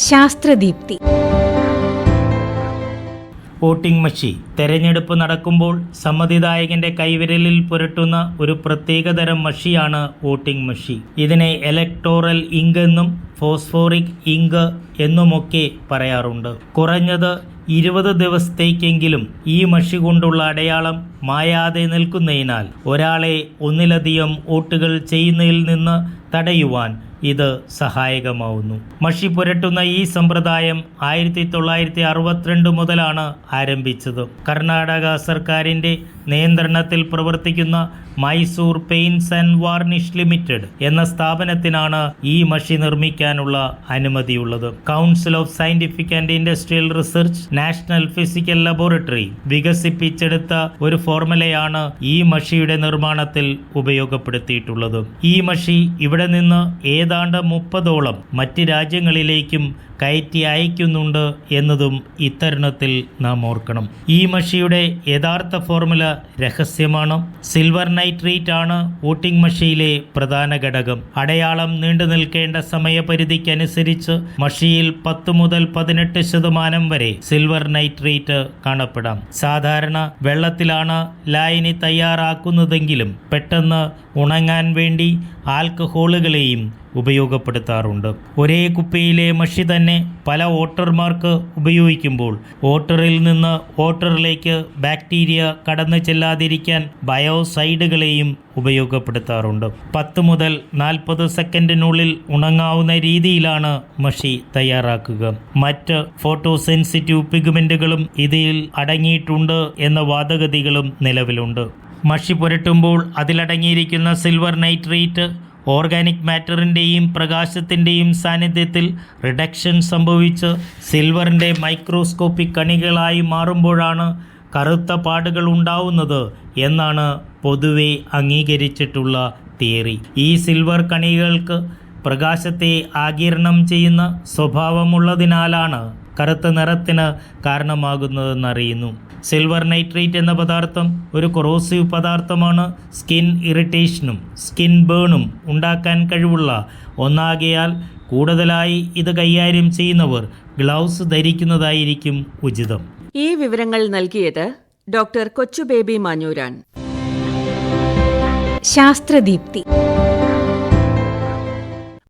ശാസ്ത്രദീപ്തി. Voting മഷി. തെരഞ്ഞെടുപ്പ് നടക്കുമ്പോൾ സമ്മതിദായകന്റെ കൈവിരലിൽ പുരട്ടുന്ന ഒരു പ്രത്യേകതരം മഷിയാണ് വോട്ടിംഗ് മഷി. ഇതിനെ ഇലക്ടോറൽ ഇങ്ക് എന്നും ഫോസ്ഫോറിക് ഇങ്ക് എന്നുമൊക്കെ പറയാറുണ്ട്. കുറഞ്ഞത് 20 ദിവസത്തേക്കെങ്കിലും ഈ മഷി കൊണ്ടുള്ള അടയാളം മായാതെ നിൽക്കുന്നതിനാൽ ഒരാളെ ഒന്നിലധികം വോട്ടുകൾ ചെയ്യുന്നതിൽ നിന്ന് തടയുവാൻ ഇത് സഹായകമാവുന്നു. മഷി പുരട്ടുന്ന ഈ സമ്പ്രദായം 1962 മുതലാണ് ആരംഭിച്ചത്. കർണാടക സർക്കാരിന്റെ നിയന്ത്രണത്തിൽ പ്രവർത്തിക്കുന്ന Mysore paints and varnish limited എന്ന സ്ഥാപനത്തിനാണ് ഈ മഷി നിർമ്മിക്കാനുള്ള അനുമതിയുള്ളത്. Council of scientific and industrial research national physical laboratory വികസിപ്പിച്ചെടുത്ത ഒരു ഫോർമുലയാണ് ഈ മഷിയുടെ നിർമ്മാണത്തിൽ ഉപയോഗപ്പെടുത്തിയിട്ടുള്ളത്. ഈ മഷി ഇവിടെ നിന്ന് ഏതാണ്ട് 30ഓളം മറ്റ് രാജ്യങ്ങളിലേക്കും കയറ്റി അയക്കുന്നുണ്ട് എന്നതും ഇത്തരുണത്തിൽ നാം ഓർക്കണം. ഈ മഷിയുടെ യഥാർത്ഥ ഫോർമുല രഹസ്യമാണ്. സിൽവർ നൈട്രേറ്റ് ആണ് വോട്ടിംഗ് മഷിയിലെ പ്രധാന ഘടകം. അടയാളം നീണ്ടു നിൽക്കേണ്ട സമയപരിധിക്കനുസരിച്ച് മഷിയിൽ 10 മുതൽ 18% വരെ സിൽവർ നൈട്രേറ്റ് കാണപ്പെടാം. സാധാരണ വെള്ളത്തിലാണ് ലായനി തയ്യാറാക്കുന്നതെങ്കിലും പെട്ടെന്ന് ഉണങ്ങാൻ വേണ്ടി ആൽക്കഹോളുകളെയും ഉപയോഗപ്പെടുത്താറുണ്ട്. ഒരേ കുപ്പിയിലെ മഷി തന്നെ പല വോട്ടർമാർക്ക് ഉപയോഗിക്കുമ്പോൾ വോട്ടറിൽ നിന്ന് വോട്ടറിലേക്ക് ബാക്ടീരിയ കടന്നു ചെല്ലാതിരിക്കാൻ ബയോസൈഡുകളെയും ഉപയോഗപ്പെടുത്താറുണ്ട്. 10 മുതൽ 40 സെക്കൻഡിനുള്ളിൽ ഉണങ്ങാവുന്ന രീതിയിലാണ് മഷി തയ്യാറാക്കുക. മറ്റ് ഫോട്ടോസെൻസിറ്റീവ് പിഗ്മെന്റുകളും ഇതിൽ അടങ്ങിയിട്ടുണ്ട് എന്ന വാദഗതികളും നിലവിലുണ്ട്. മഷി പുരട്ടുമ്പോൾ അതിലടങ്ങിയിരിക്കുന്ന സിൽവർ നൈട്രേറ്റ് ഓർഗാനിക് മാറ്ററിൻ്റെയും പ്രകാശത്തിൻ്റെയും സാന്നിധ്യത്തിൽ റിഡക്ഷൻ സംഭവിച്ച് സിൽവറിൻ്റെ മൈക്രോസ്കോപ്പിക് കണികളായി മാറുമ്പോഴാണ് കറുത്ത പാടുകൾ ഉണ്ടാവുന്നത് എന്നാണ് പൊതുവെ അംഗീകരിച്ചിട്ടുള്ള തിയറി. ഈ സിൽവർ കണികൾക്ക് പ്രകാശത്തെ ആഗിരണം ചെയ്യുന്ന സ്വഭാവമുള്ളതിനാലാണ് കറുത്ത നിറത്തിന് കാരണമാകുന്നതെന്നറിയുന്നു. സിൽവർ നൈട്രേറ്റ് എന്ന പദാർത്ഥം ഒരു കൊറോസീവ് പദാർത്ഥമാണ്. സ്കിൻ ഇറിറ്റേഷനും സ്കിൻ ബേണും ഉണ്ടാക്കാൻ കഴിവുള്ള ഒന്നാകയാൽ കൂടുതലായി ഇത് കൈകാര്യം ചെയ്യുന്നവർ ഗ്ലൗസ് ധരിക്കുന്നതായിരിക്കും ഉചിതം. ഈ വിവരങ്ങൾ നൽകിയത് ഡോക്ടർ കൊച്ചുബേബി മാഞ്ഞൂരാൻ. ശാസ്ത്രദീപ്തി.